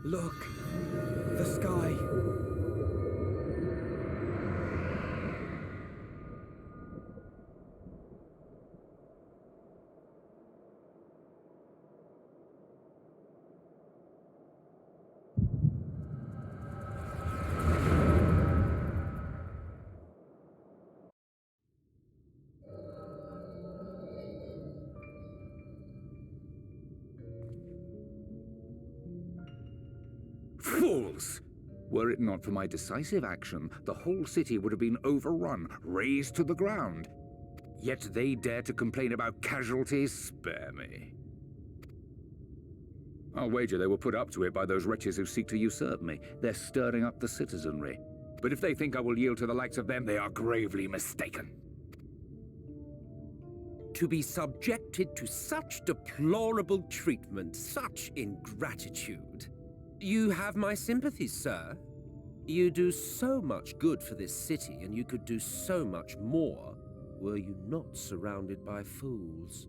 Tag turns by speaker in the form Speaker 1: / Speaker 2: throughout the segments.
Speaker 1: Look, the sky.
Speaker 2: Fools! Were it not for my decisive action, the whole city would have been overrun, razed to the ground. Yet they dare to complain about casualties? Spare me. I'll wager they were put up to it by those wretches who seek to usurp me. They're stirring up the citizenry. But if they think I will yield to the likes of them, they are gravely mistaken.
Speaker 3: To be subjected to such deplorable treatment, such ingratitude. You have my sympathies, sir. You do so much good for this city, and you could do so much more were you not surrounded by fools.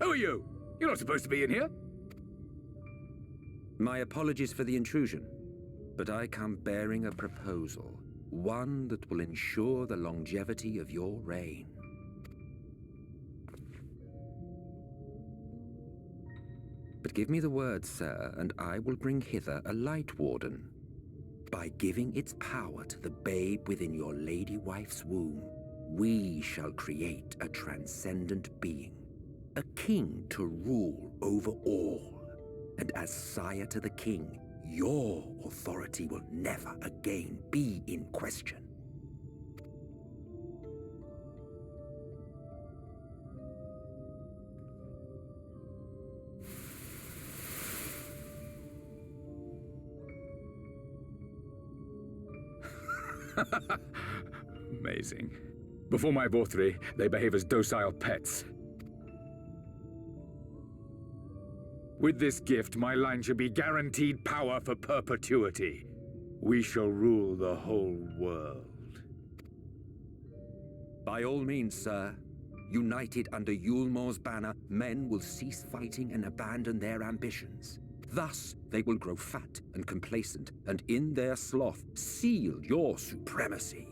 Speaker 2: Who are you? You're not supposed to be in here.
Speaker 3: My apologies for the intrusion, but I come bearing a proposal, one that will ensure the longevity of your reign. But give me the word, sir, and I will bring hither a light warden. By giving its power to the babe within your lady wife's womb, we shall create a transcendent being, a king to rule over all. And as sire to the king, your authority will never again be in question.
Speaker 2: Amazing. Before my Vorthri, they behave as docile pets. With this gift, my line shall be guaranteed power for perpetuity. We shall rule the whole world.
Speaker 3: By all means, sir. United under Yulmor's banner, men will cease fighting and abandon their ambitions. Thus, they will grow fat and complacent, and in their sloth, seal your supremacy.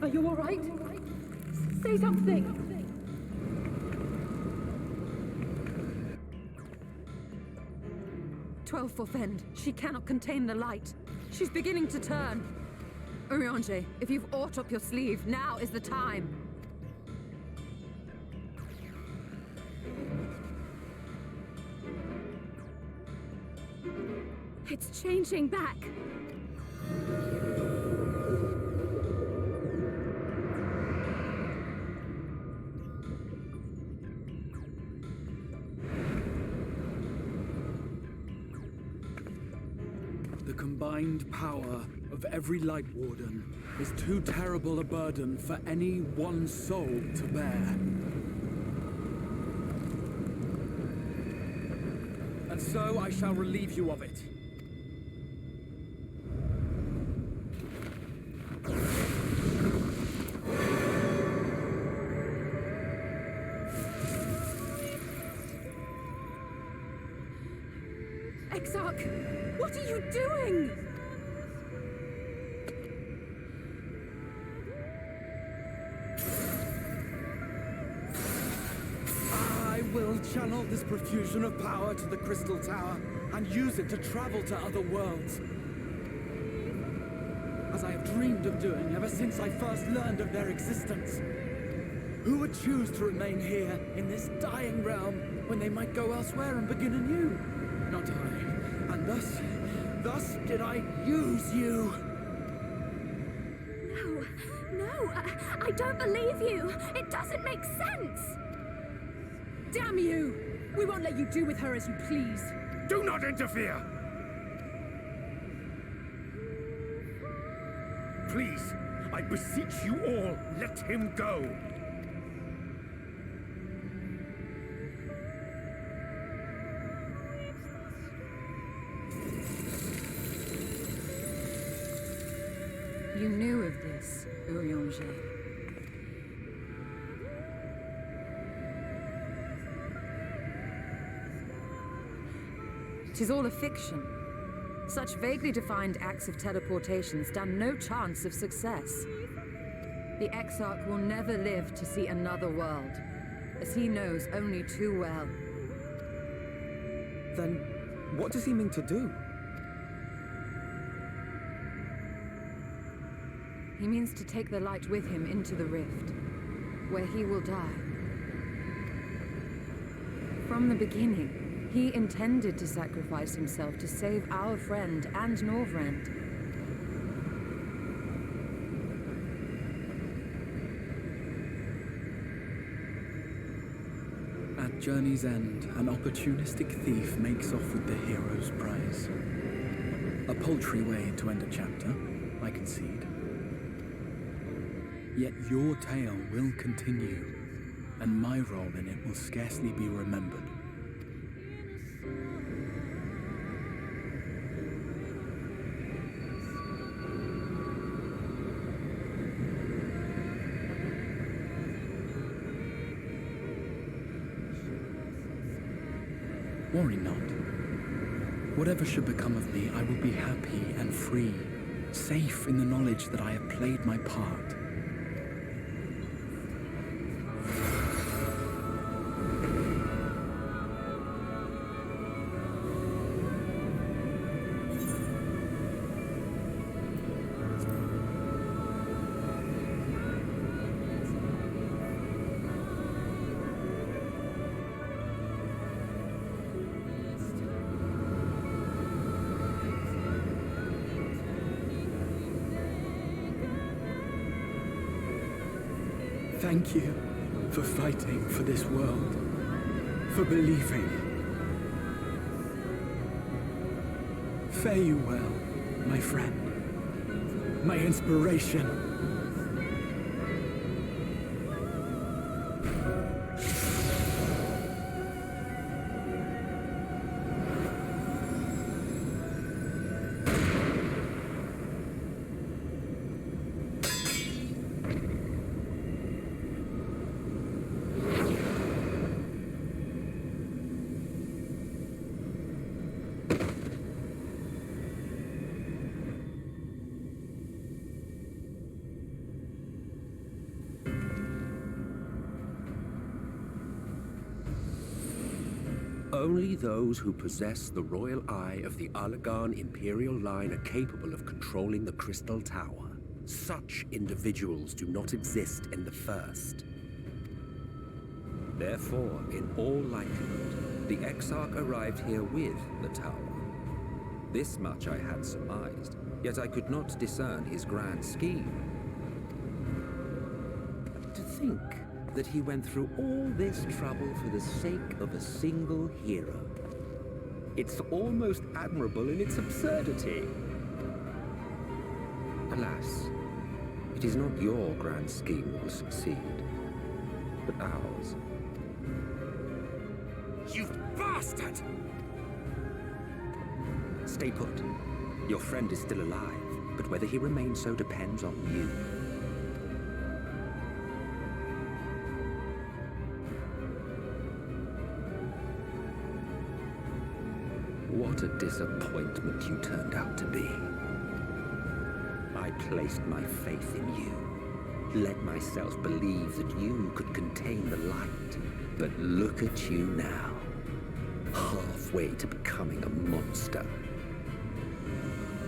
Speaker 4: Are you all right? Say something! "12 Forfend. She cannot contain the light. She's beginning to turn. Urianger, if you've aught up your sleeve, now is the time." It's changing back.
Speaker 1: The combined power of every Light Warden is too terrible a burden for any one soul to bear. And so I shall relieve you of it.
Speaker 4: Exarch, what are you doing?
Speaker 1: I will channel this profusion of power to the Crystal Tower and use it to travel to other worlds. As I have dreamed of doing ever since I first learned of their existence. Who would choose to remain here in this dying realm when they might go elsewhere and begin anew? Not I. And thus did I use you.
Speaker 5: No, I don't believe you. It doesn't make sense.
Speaker 4: Damn you! We won't let you do with her as you please.
Speaker 2: Do not interfere! Please, I beseech you all, let him go!
Speaker 4: You knew of this, Urianger. Tis all a fiction. Such vaguely defined acts of teleportation stand no chance of success. The Exarch will never live to see another world, as he knows only too well.
Speaker 3: Then, what does he mean to do?
Speaker 4: He means to take the light with him into the rift, where he will die. From the beginning, he intended to sacrifice himself to save our friend and Norvrend.
Speaker 1: At journey's end, an opportunistic thief makes off with the hero's prize. A paltry way to end a chapter, I concede. Yet your tale will continue, and my role in it will scarcely be remembered. Worry not. Whatever should become of me, I will be happy and free, safe in the knowledge that I have played my part. Thank you for fighting for this world, for believing. Fare you well, my friend, my inspiration.
Speaker 3: Only those who possess the royal eye of the Allagan Imperial line are capable of controlling the Crystal Tower. Such individuals do not exist in the First. Therefore, in all likelihood, the Exarch arrived here with the tower. This much I had surmised, yet I could not discern his grand scheme. To think that he went through all this trouble for the sake of a single hero. It's almost admirable in its absurdity. Alas, it is not your grand scheme that will succeed, but ours.
Speaker 2: You bastard!
Speaker 3: Stay put. Your friend is still alive, but whether he remains so depends on you. What a disappointment you turned out to be. I placed my faith in you, let myself believe that you could contain the light. But look at you now, halfway to becoming a monster.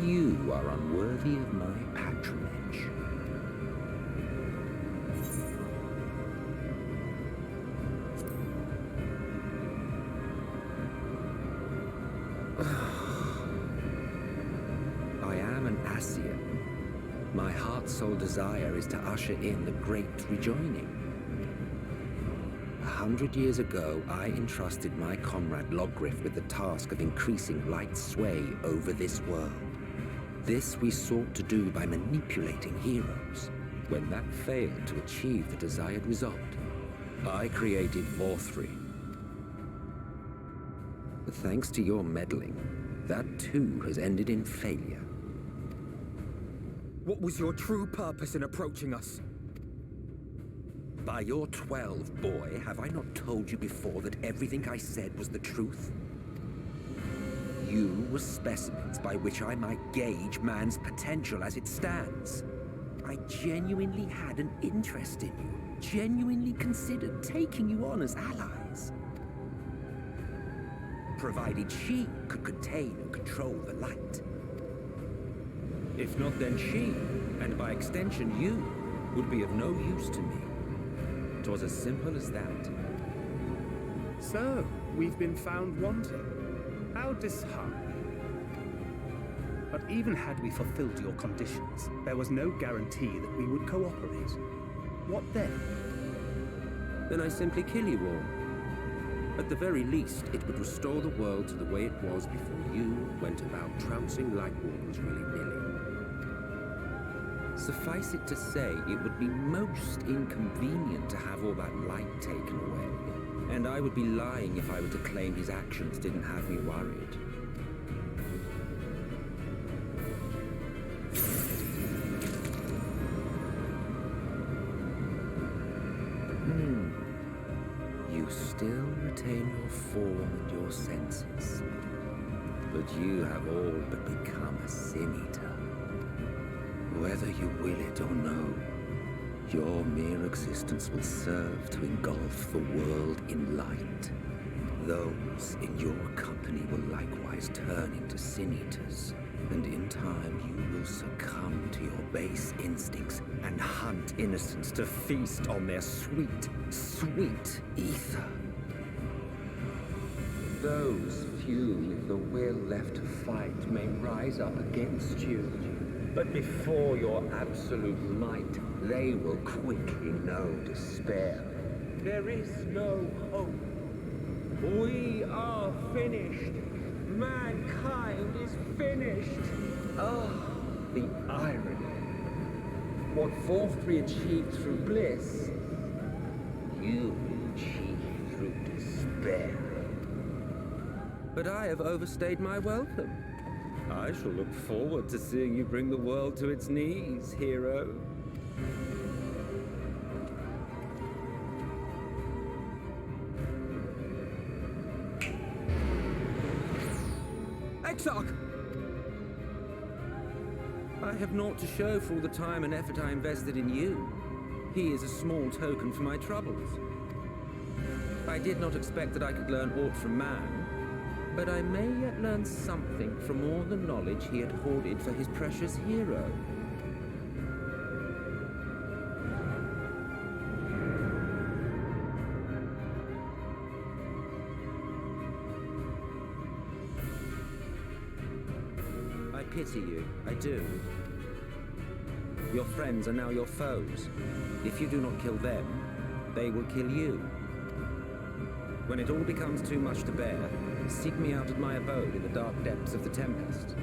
Speaker 3: You are unworthy of my patronage. I am an Ascian. My heart's sole desire is to usher in the great rejoining. How 100 years ago, I entrusted my comrade Logriff with the task of increasing light's sway over this world. This we sought to do by manipulating heroes. When that failed to achieve the desired result, I created Vorthri. But thanks to your meddling, that too has ended in failure.
Speaker 5: What was your true purpose in approaching us?
Speaker 3: By your 12, boy, have I not told you before that everything I said was the truth? You were specimens by which I might gauge man's potential as it stands. I genuinely had an interest in you, genuinely considered taking you on as allies. Provided she could contain and control the light. If not, then she, and by extension you, would be of no use to me. 'Twas as simple as that.
Speaker 6: So, we've been found wanting. How disheartening. But even had we fulfilled your conditions, there was no guarantee that we would cooperate. What then?
Speaker 3: Then I simply kill you all. At the very least, it would restore the world to the way it was before you went about trouncing light wardens willy-nilly. Suffice it to say, it would be most inconvenient to have all that light taken away. And I would be lying if I were to claim his actions didn't have me worried. You still retain your form and your senses. But you have all but become a sin-eater. Whether you will it or no, your mere existence will serve to engulf the world in light. Those in your company will likewise turn into sin-eaters, and in time you will succumb to your base instincts and hunt innocents to feast on their sweet, sweet ether. Those few with the will left to fight may rise up against you. But before your absolute might, they will quickly know despair. There is no hope. We are finished. Mankind is finished. Ah, the irony. What Vorthri achieved through bliss, you achieved through despair. But I have overstayed my welcome. I shall look forward to seeing you bring the world to its knees, hero.
Speaker 5: Exarch!
Speaker 3: I have naught to show for all the time and effort I invested in you. He is a small token for my troubles. I did not expect that I could learn aught from man, but I may yet learn something from all the knowledge he had hoarded for his precious hero. I pity you, I do. Your friends are now your foes. If you do not kill them, they will kill you. When it all becomes too much to bear, seek me out at my abode in the dark depths of the Tempest.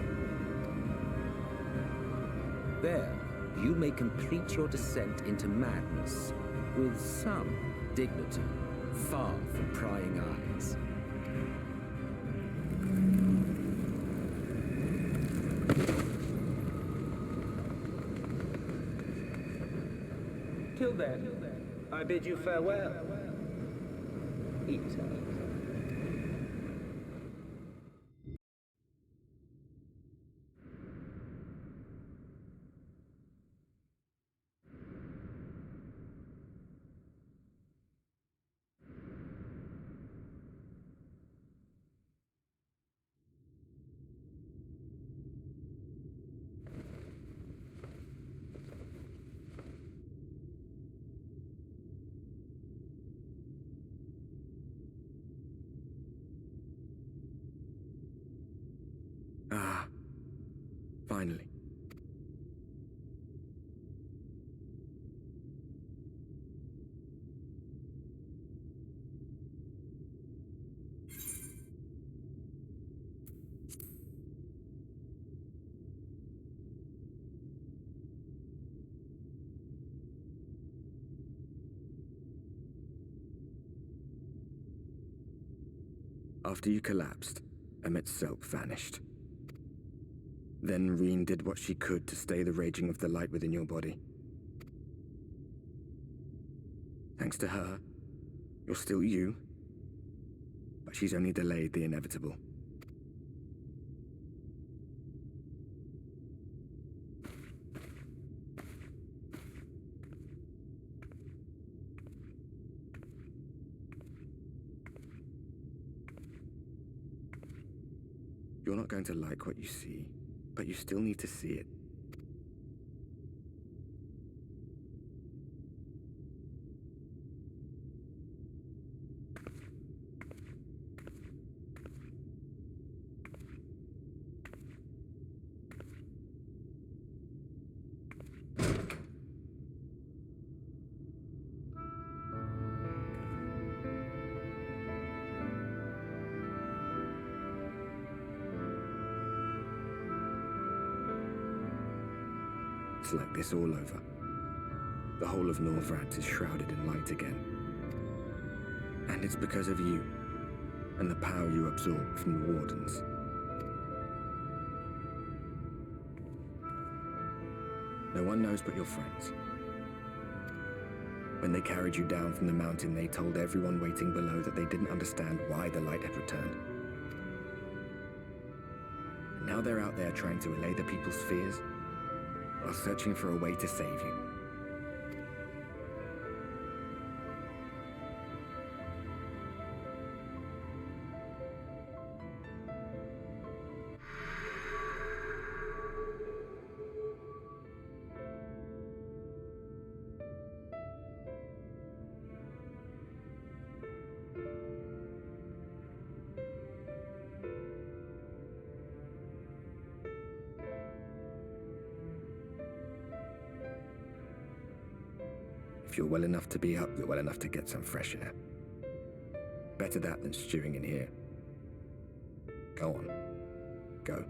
Speaker 3: There, you may complete your descent into madness with some dignity, far from prying eyes. Till then, I bid you farewell. Eater.
Speaker 5: Ah, finally. After you collapsed, Emmet's self vanished. Then Reen did what she could to stay the raging of the light within your body. Thanks to her, you're still you, but she's only delayed the inevitable. You're not going to like what you see, but you still need to see it. It's like this all over. The whole of Northrad is shrouded in light again. And it's because of you, and the power you absorb from the Wardens. No one knows but your friends. When they carried you down from the mountain, they told everyone waiting below that they didn't understand why the light had returned. And now they're out there trying to allay the people's fears, while searching for a way to save you. If you're well enough to be up, you're well enough to get some fresh air. Better that than stewing in here. Go on. Go.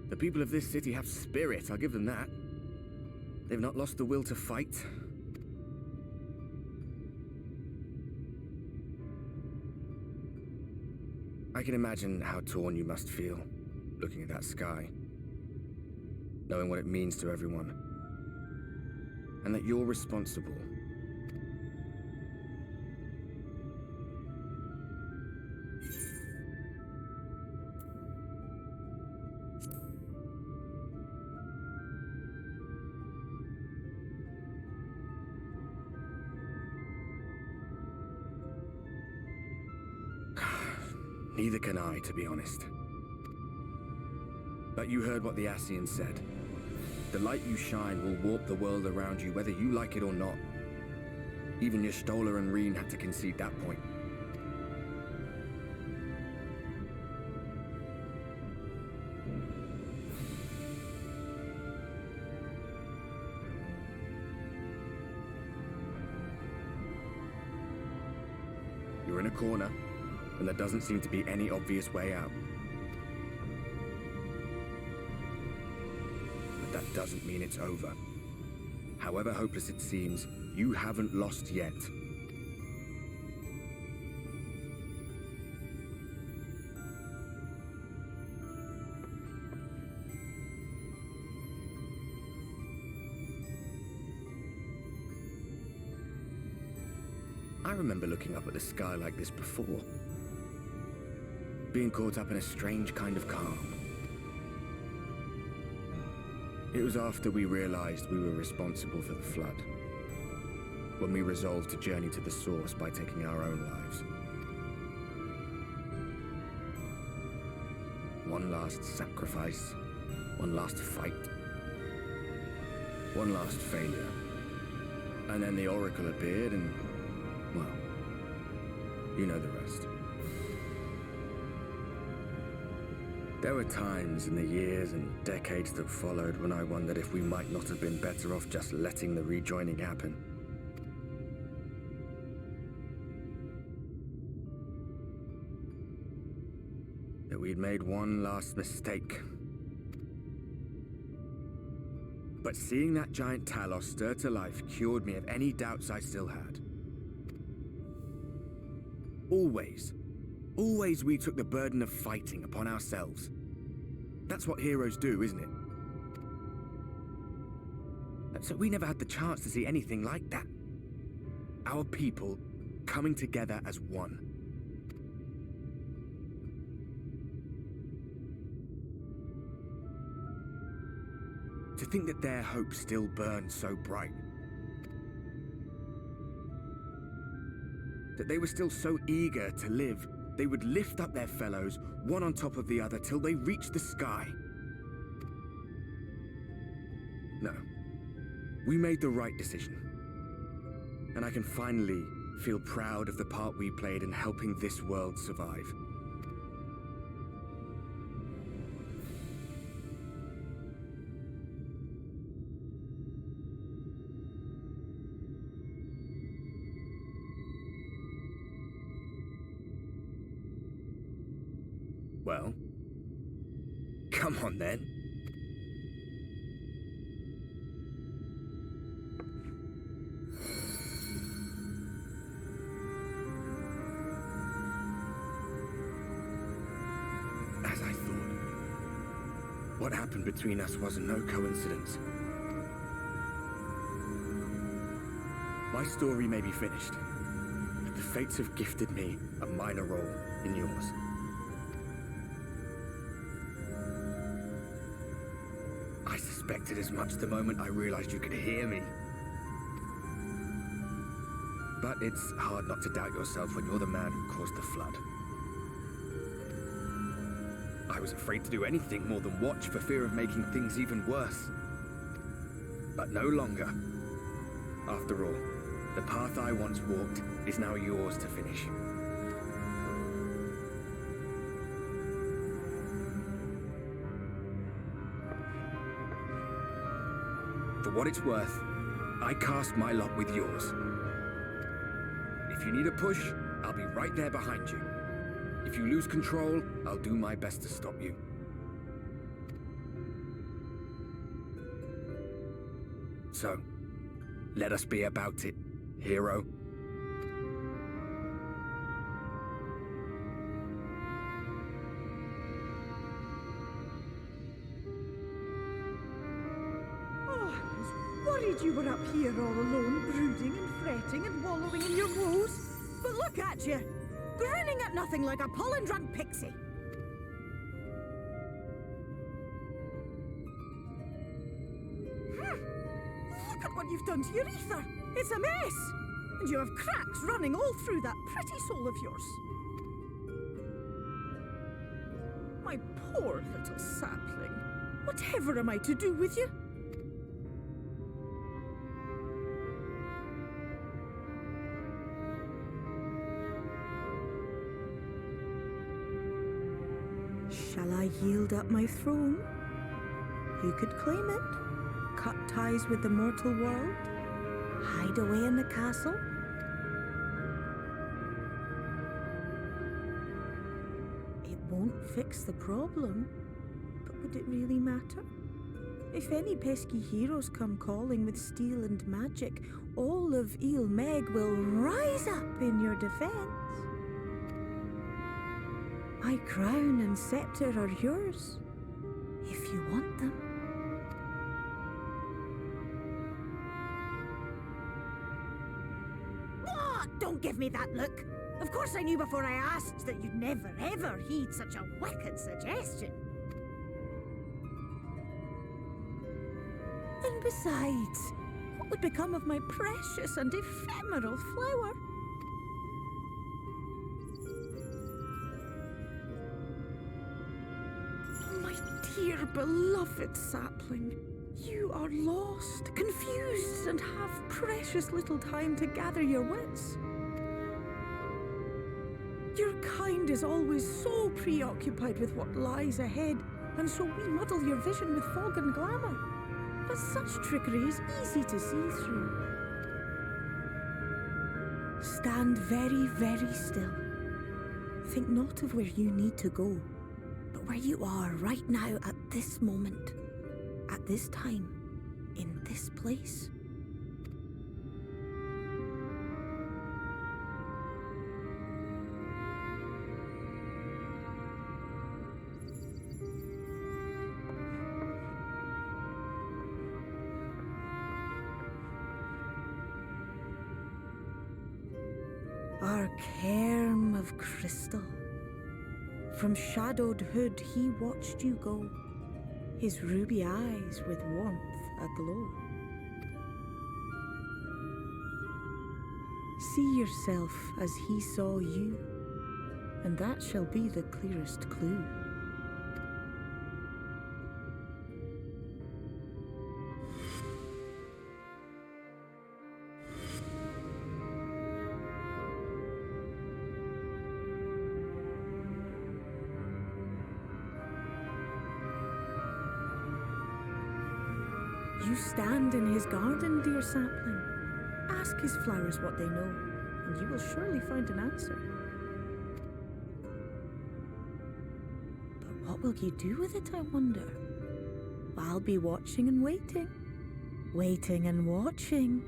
Speaker 5: The people of this city have spirit, I'll give them that. They've not lost the will to fight. I can imagine how torn you must feel, looking at that sky, knowing what it means to everyone, and that you're responsible. Neither can I, to be honest. But you heard what the Ascians said. The light you shine will warp the world around you, whether you like it or not. Even your Stoller and Reen had to concede that point. You're in a corner, and there doesn't seem to be any obvious way out. But that doesn't mean it's over. However hopeless it seems, you haven't lost yet. I remember looking up at the sky like this before. Being caught up in a strange kind of calm. It was after we realized we were responsible for the flood. When we resolved to journey to the source by taking our own lives. One last sacrifice. One last fight. One last failure. And then the Oracle appeared and, well, you know the rest. There were times in the years and decades that followed when I wondered if we might not have been better off just letting the rejoining happen. That we'd made one last mistake. But seeing that giant Talos stir to life cured me of any doubts I still had. Always we took the burden of fighting upon ourselves. That's what heroes do, isn't it? So we never had the chance to see anything like that. Our people coming together as one. To think that their hope still burns so bright. That they were still so eager to live, they would lift up their fellows, one on top of the other, till they reached the sky. No. We made the right decision. And I can finally feel proud of the part we played in helping this world survive. Well, come on then. As I thought. What happened between us was no coincidence. My story may be finished, but the fates have gifted me a minor role in yours. I suspected as much the moment I realized you could hear me. But it's hard not to doubt yourself when you're the man who caused the flood. I was afraid to do anything more than watch for fear of making things even worse. But no longer. After all, the path I once walked is now yours to finish. For what it's worth, I cast my lot with yours. If you need a push, I'll be right there behind you. If you lose control, I'll do my best to stop you. So, let us be about it, hero.
Speaker 7: Worried you were up here all alone, brooding and fretting and wallowing in your woes. But look at you, grinning at nothing like a pollen-drunk pixie. Look at what you've done to your ether. It's a mess. And you have cracks running all through that pretty soul of yours. My poor little sapling. Whatever am I to do with you? Shall I yield up my throne? You could claim it, cut ties with the mortal world, hide away in the castle. It won't fix the problem, but would it really matter? If any pesky heroes come calling with steel and magic, all of Il Meg will rise up in your defense. My crown and scepter are yours, if you want them. What? Don't give me that look. Of course I knew before I asked that you'd never ever heed such a wicked suggestion. And besides, what would become of my precious and ephemeral flower? Dear beloved sapling, you are lost, confused, and have precious little time to gather your wits. Your kind is always so preoccupied with what lies ahead, and so we muddle your vision with fog and glamour. But such trickery is easy to see through. Stand very, very still. Think not of where you need to go, but where you are right now at this moment, at this time, in this place. Our cairn of crystal. From shadowed hood he watched you go, his ruby eyes with warmth aglow. See yourself as he saw you, and that shall be the clearest clue. You stand in his garden, dear sapling. Ask his flowers what they know, and you will surely find an answer. But what will you do with it, I wonder? I'll be watching and waiting. Waiting and watching.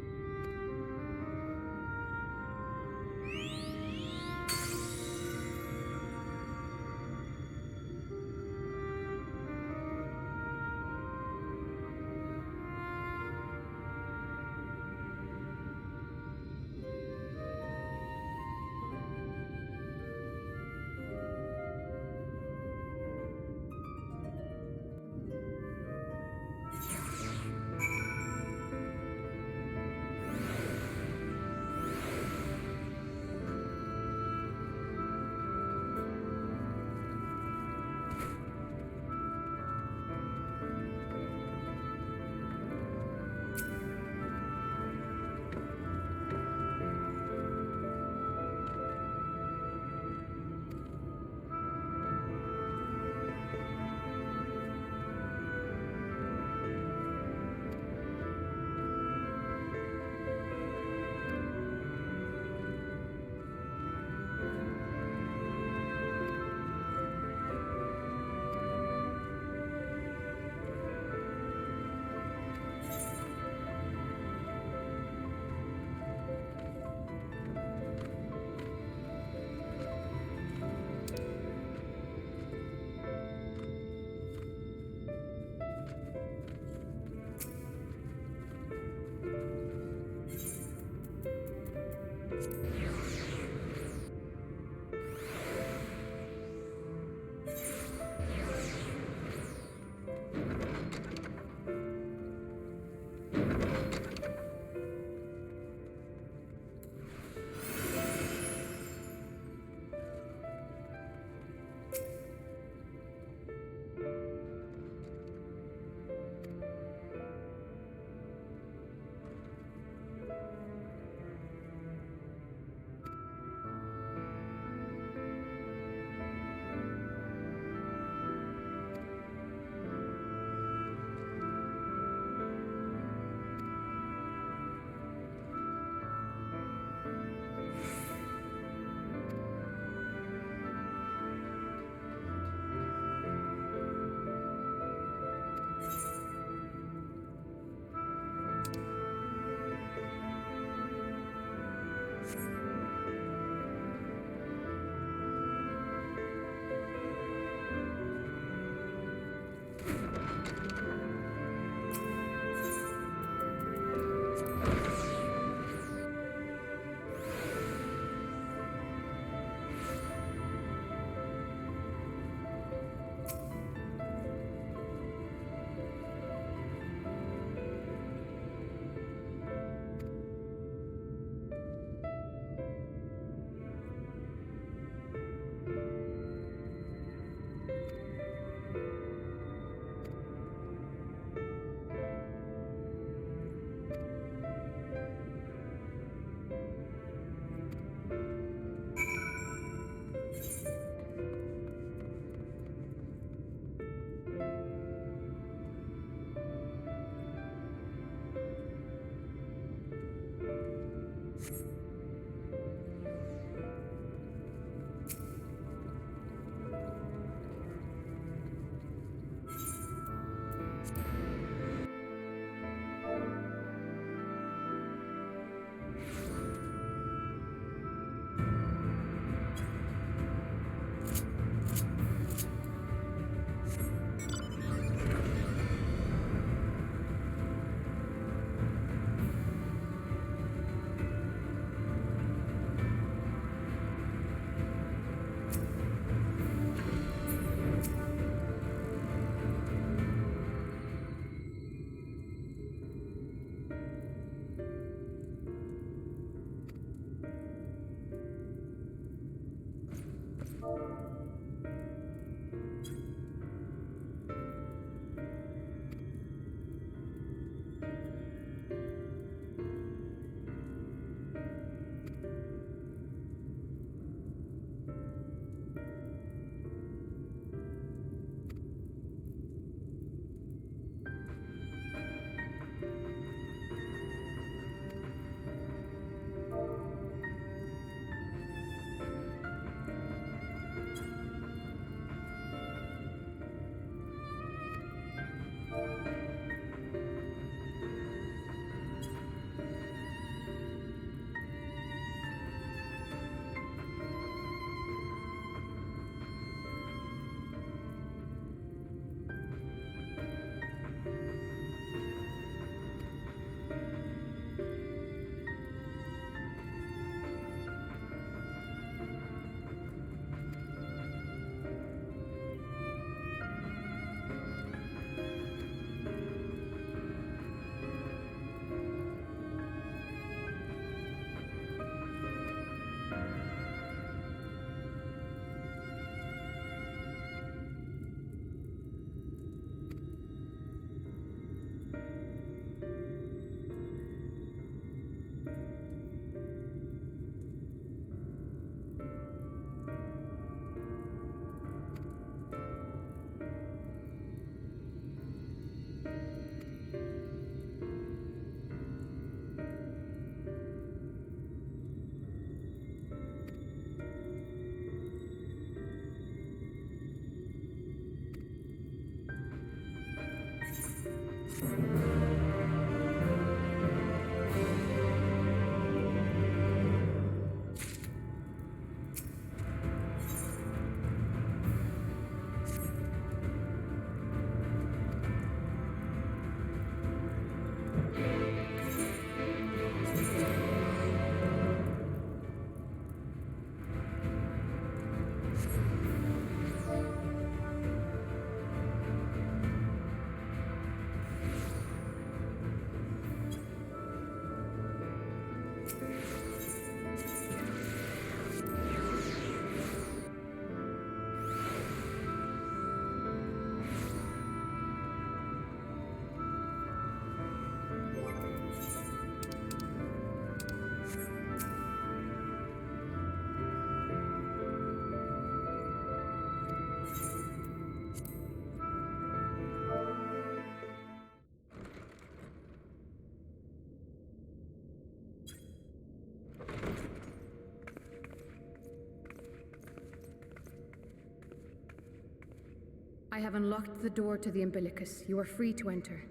Speaker 8: I have unlocked the door to the umbilicus. You are free to enter.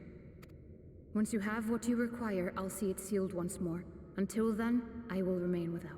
Speaker 8: Once you have what you require, I'll see it sealed once more. Until then, I will remain without.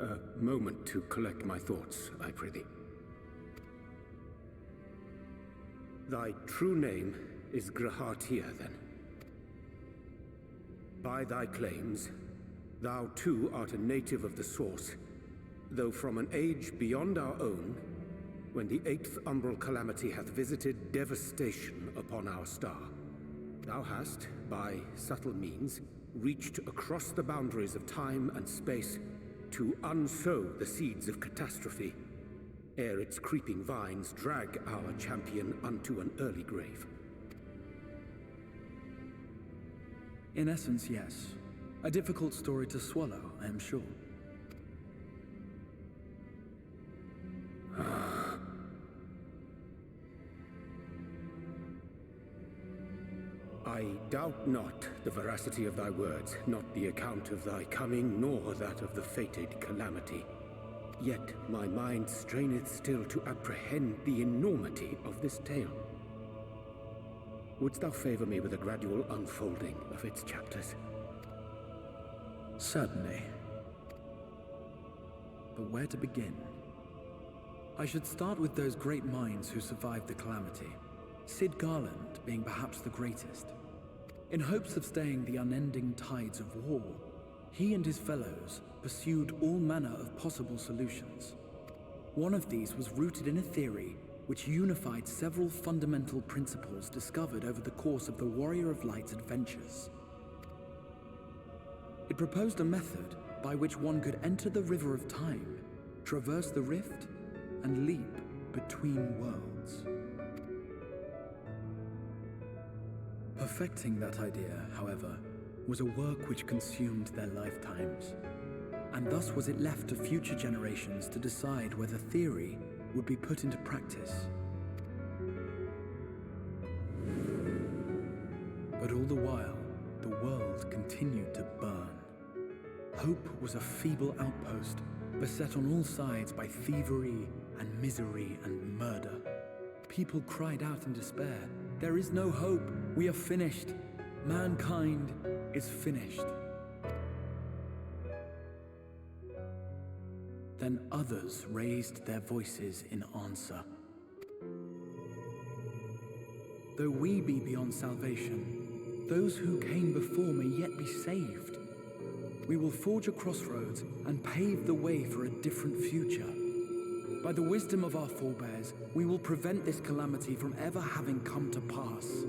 Speaker 9: A moment to collect my thoughts, I prithee. Thy true name is Grahatia, then. By thy claims, thou too art a native of the Source, though from an age beyond our own, when the 8th umbral calamity hath visited devastation upon our star. Thou hast, by subtle means, reached across the boundaries of time and space to unsow the seeds of catastrophe, ere its creeping vines drag our champion unto an early grave.
Speaker 1: In essence, yes. A difficult story to swallow, I am sure.
Speaker 9: I doubt not the veracity of thy words, not the account of thy coming, nor that of the fated calamity. Yet my mind straineth still to apprehend the enormity of this tale. Wouldst thou favor me with a gradual unfolding of its chapters?
Speaker 1: Certainly. But where to begin? I should start with those great minds who survived the calamity, Sid Garland being perhaps the greatest. In hopes of staying the unending tides of war, he and his fellows pursued all manner of possible solutions. One of these was rooted in a theory which unified several fundamental principles discovered over the course of the Warrior of Light's adventures. It proposed a method by which one could enter the river of time, traverse the rift, and leap between worlds. Perfecting that idea, however, was a work which consumed their lifetimes, and thus was it left to future generations to decide whether theory would be put into practice. But all the while, the world continued to burn. Hope was a feeble outpost, beset on all sides by thievery and misery and murder. People cried out in despair, "There is no hope, we are finished. Mankind is finished." Then others raised their voices in answer. Though we be beyond salvation, those who came before may yet be saved. We will forge a crossroads and pave the way for a different future. By the wisdom of our forebears, we will prevent this calamity from ever having come to pass.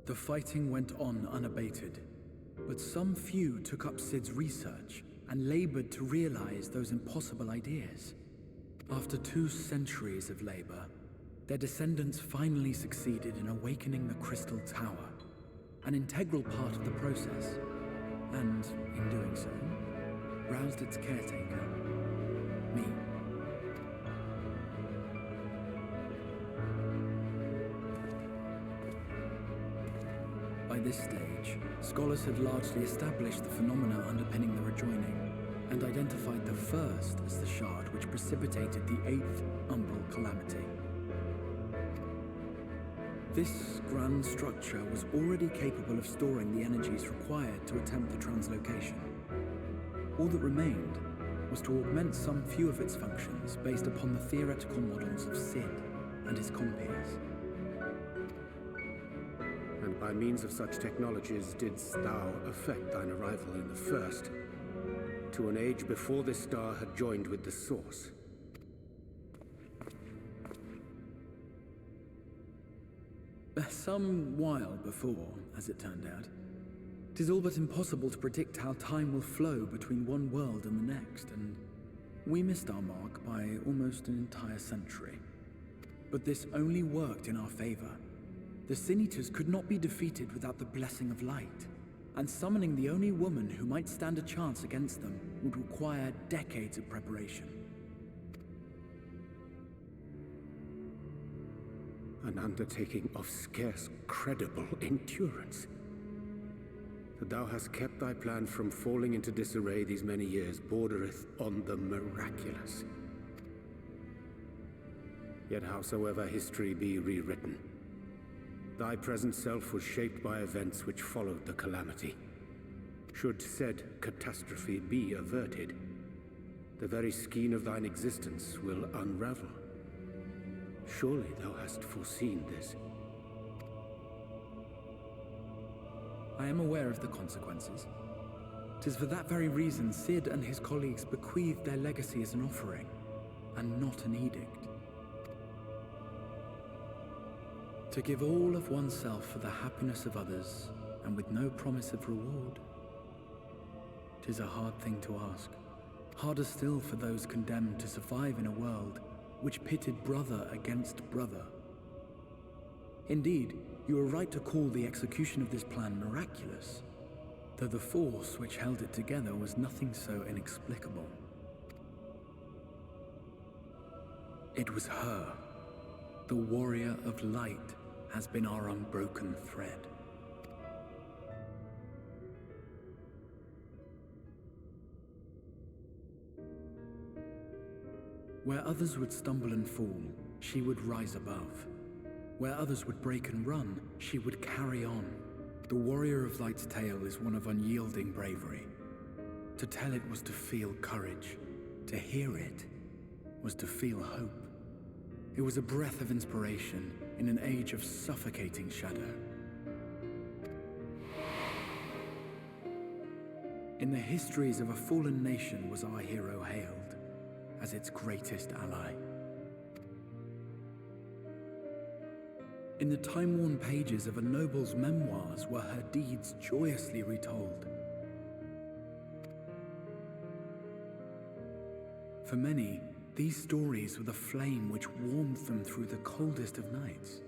Speaker 1: The fighting went on unabated, but some few took up Sid's research and labored to realize those impossible ideas. After 2 centuries of labor, their descendants finally succeeded in awakening the Crystal Tower, an integral part of the process, and, in doing so, roused its caretaker, me. By this stage, scholars had largely established the phenomena underpinning the rejoining, and identified the first as the shard which precipitated the 8th umbral calamity. This grand structure was already capable of storing the energies required to attempt the translocation. All that remained was to augment some few of its functions based upon the theoretical models of Sid and his compeers.
Speaker 9: And by means of such technologies didst thou effect thine arrival in the first, to an age before this star had joined with the Source.
Speaker 1: Some while before, as it turned out. 'Tis all but impossible to predict how time will flow between one world and the next, and we missed our mark by almost an entire century. But this only worked in our favor. The Sin Eaters could not be defeated without the blessing of light, and summoning the only woman who might stand a chance against them would require decades of preparation.
Speaker 9: An undertaking of scarce credible endurance. That thou hast kept thy plan from falling into disarray these many years bordereth on the miraculous. Yet howsoever history be rewritten, thy present self was shaped by events which followed the calamity. Should said catastrophe be averted, the very skein of thine existence will unravel. Surely thou hast foreseen this.
Speaker 1: I am aware of the consequences. 'Tis for that very reason Sid and his colleagues bequeathed their legacy as an offering, and not an edict. To give all of oneself for the happiness of others, and with no promise of reward. 'Tis a hard thing to ask. Harder still for those condemned to survive in a world which pitted brother against brother. Indeed, you are right to call the execution of this plan miraculous, though the force which held it together was nothing so inexplicable. It was her. The warrior of light has been our unbroken thread. Where others would stumble and fall, she would rise above. Where others would break and run, she would carry on. The warrior of light's tale is one of unyielding bravery. To tell it was to feel courage. To hear it was to feel hope. It was a breath of inspiration in an age of suffocating shadow. In the histories of a fallen nation was our hero hailed as its greatest ally. In the time-worn pages of a noble's memoirs were her deeds joyously retold. For many, these stories were the flame which warmed them through the coldest of nights.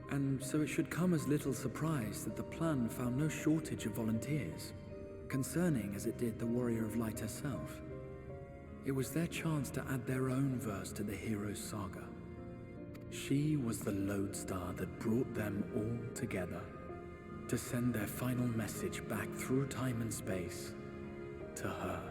Speaker 1: And so it should come as little surprise that the plan found no shortage of volunteers, concerning as it did the Warrior of Light herself. It was their chance to add their own verse to the hero's saga. She was the lodestar that brought them all together, to send their final message back through time and space to her.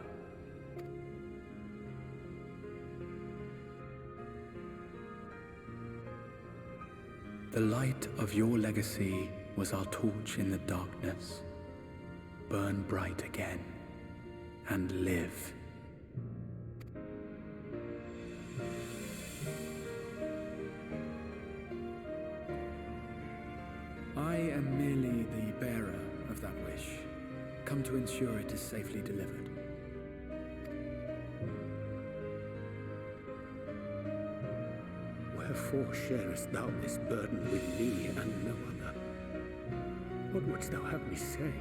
Speaker 1: The light of your legacy was our torch in the darkness. Burn bright again and live. I am merely the bearer of that wish, come to ensure it is safely delivered.
Speaker 9: Wherefore sharest thou this burden with me and no other? What wouldst thou have me say?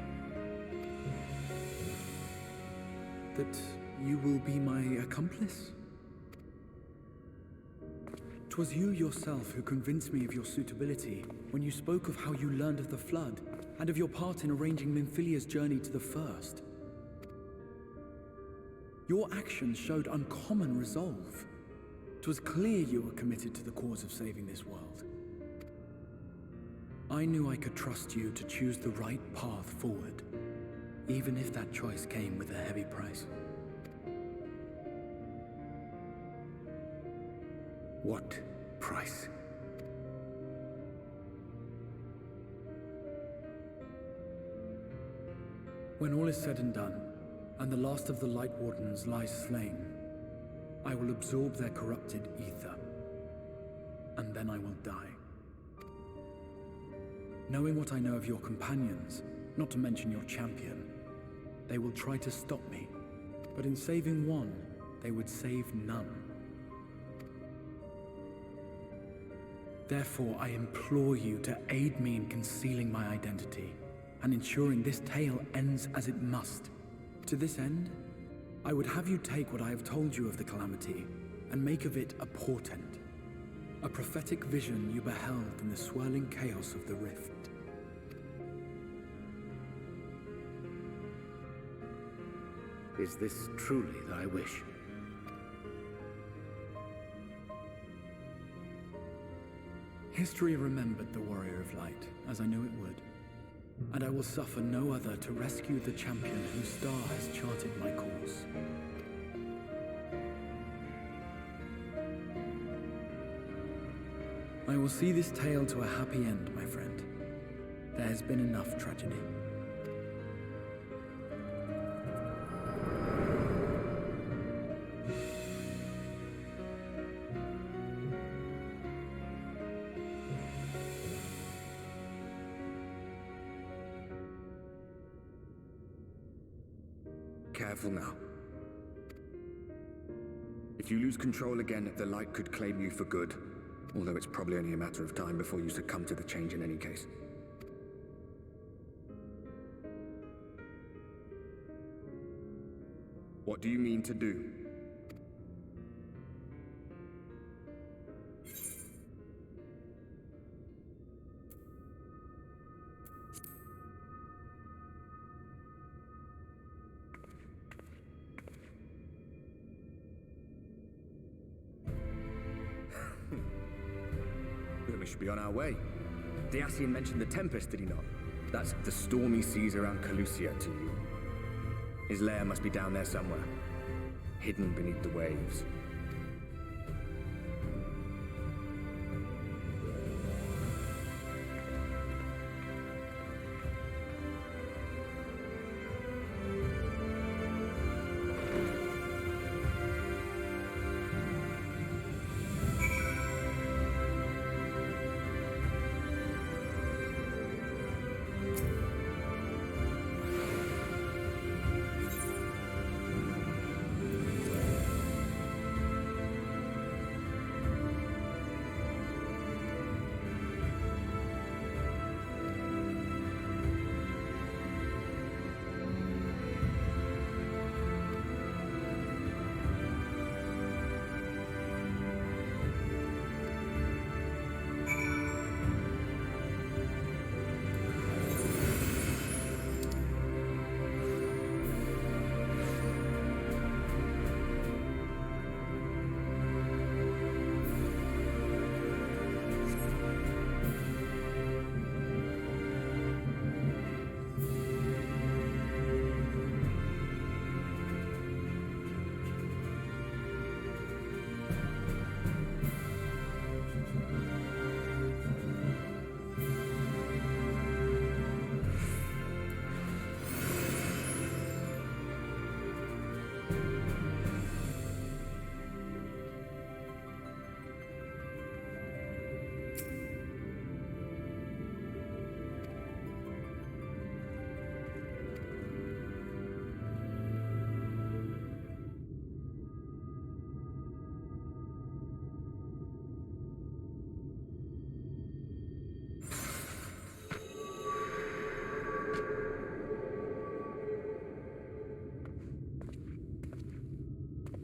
Speaker 1: That you will be my accomplice? 'Twas you yourself who convinced me of your suitability when you spoke of how you learned of the Flood and of your part in arranging Minfilia's journey to the First. Your actions showed uncommon resolve. 'Twas clear you were committed to the cause of saving this world. I knew I could trust you to choose the right path forward, even if that choice came with a heavy price.
Speaker 9: What price?
Speaker 1: When all is said and done, and the last of the Light Wardens lies slain, I will absorb their corrupted ether, and then I will die. Knowing what I know of your companions, not to mention your champion, they will try to stop me, but in saving one, they would save none. Therefore, I implore you to aid me in concealing my identity and ensuring this tale ends as it must. To this end, I would have you take what I have told you of the calamity and make of it a portent, a prophetic vision you beheld in the swirling chaos of the rift.
Speaker 9: Is this truly thy wish?
Speaker 1: History remembered the Warrior of Light, as I knew it would, and I will suffer no other to rescue the champion whose star has charted my course. I will see this tale to a happy end, my friend. There has been enough tragedy.
Speaker 5: Careful now. If you lose control again, the light could claim you for good. Although it's probably only a matter of time before you succumb to the change in any case. What do you mean to do? We should be on our way. Diassian mentioned the Tempest, did he not? That's the stormy seas around Calusia to you. His lair must be down there somewhere, hidden beneath the waves.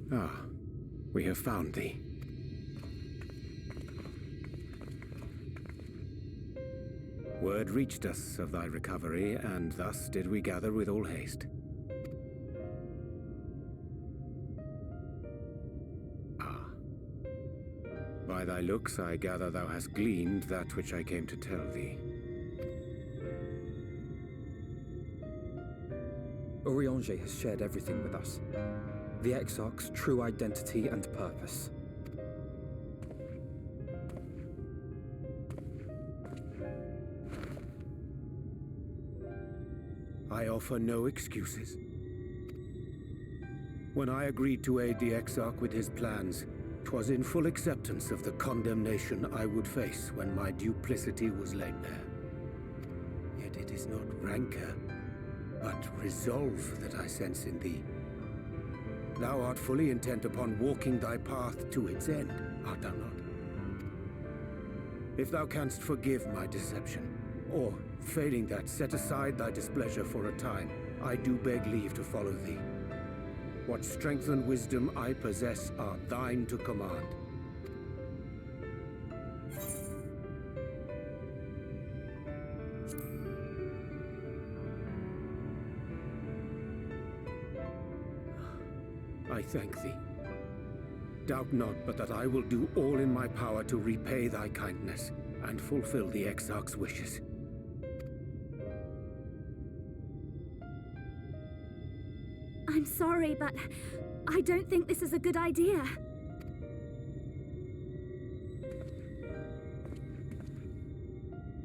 Speaker 9: Ah, we have found thee. Word reached us of thy recovery, and thus did we gather with all haste. Ah. By thy looks, I gather thou hast gleaned that which I came to tell thee.
Speaker 3: Urianger has shared everything with us. The Exarch's true identity and purpose.
Speaker 9: I offer no excuses. When I agreed to aid the Exarch with his plans, 'twas in full acceptance of the condemnation I would face when my duplicity was laid bare. Yet it is not rancor, but resolve that I sense in thee. Thou art fully intent upon walking thy path to its end, art thou not? If thou canst forgive my deception, or, failing that, set aside thy displeasure for a time, I do beg leave to follow thee. What strength and wisdom I possess are thine to command. I thank thee. Doubt not but that I will do all in my power to repay thy kindness and fulfill the Exarch's wishes.
Speaker 10: I'm sorry, but I don't think this is a good idea.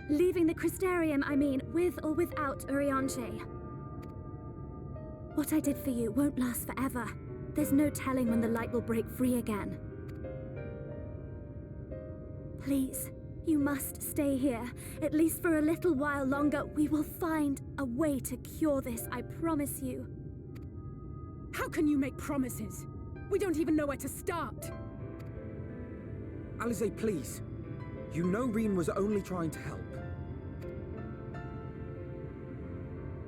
Speaker 10: Leaving the Crystarium, I mean, with or without Urianche. What I did for you won't last forever. There's no telling when the light will break free again. Please, you must stay here, at least for a little while longer. We will find a way to cure this, I promise you.
Speaker 11: How can you make promises? We don't even know where to start.
Speaker 12: Alize, please. You know Reen was only trying to help.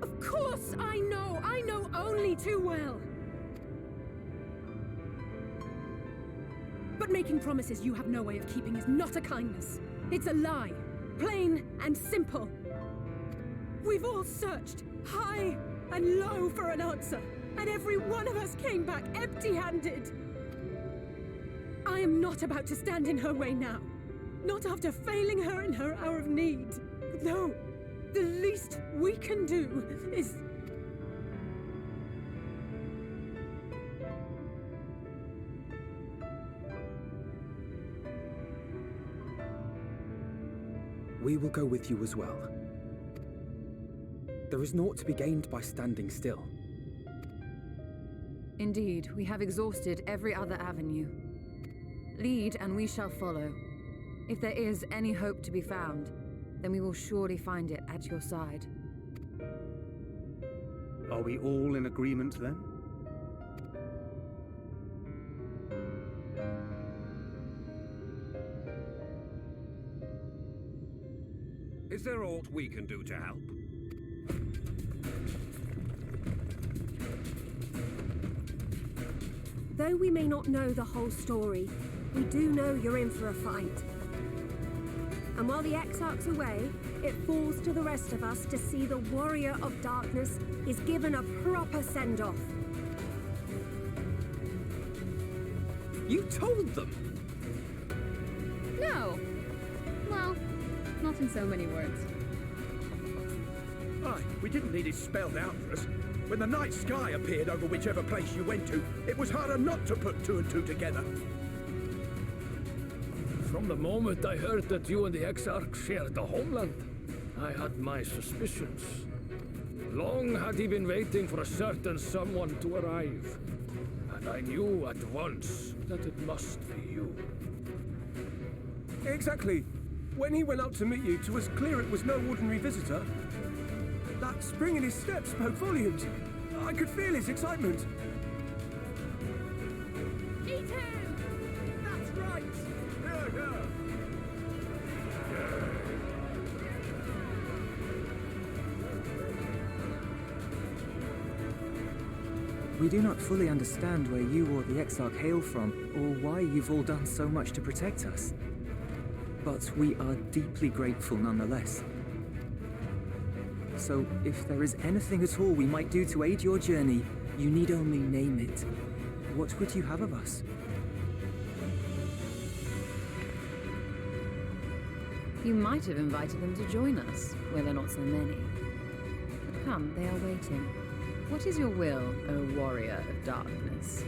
Speaker 11: Of course I know only too well. But making promises you have no way of keeping is not a kindness. It's a lie. Plain and simple. We've all searched high and low for an answer, and every one of us came back empty-handed. I am not about to stand in her way now. Not after failing her in her hour of need. No, the least we can do is...
Speaker 12: We will go with you as well. There is naught to be gained by standing still.
Speaker 4: Indeed, we have exhausted every other avenue. Lead, and we shall follow. If there is any hope to be found, then we will surely find it at your side.
Speaker 6: Are we all in agreement then?
Speaker 2: Is there aught we can do to help?
Speaker 10: Though we may not know the whole story, we do know you're in for a fight. And while the Exarch's away, it falls to the rest of us to see the Warrior of Darkness is given a proper send-off.
Speaker 12: You told them!
Speaker 8: No! Well, not in so many words.
Speaker 13: Aye, we didn't need it spelled out for us. When the night sky appeared over whichever place you went to, it was harder not to put two and two together.
Speaker 14: From the moment I heard that you and the Exarch shared the homeland, I had my suspicions. Long had he been waiting for a certain someone to arrive, and I knew at once that it must be you.
Speaker 13: Exactly. When he went up to meet you, 'twas clear it was no ordinary visitor. That spring in his step spoke volumes. I could feel his excitement.
Speaker 11: Eat him! That's right!
Speaker 12: We do not fully understand where you or the Exarch hail from, or why you've all done so much to protect us. But we are deeply grateful nonetheless. So, if there is anything at all we might do to aid your journey, you need only name it. What would you have of us?
Speaker 4: You might have invited them to join us, where there are not so many. But come, they are waiting. What is your will, O Warrior of Darkness?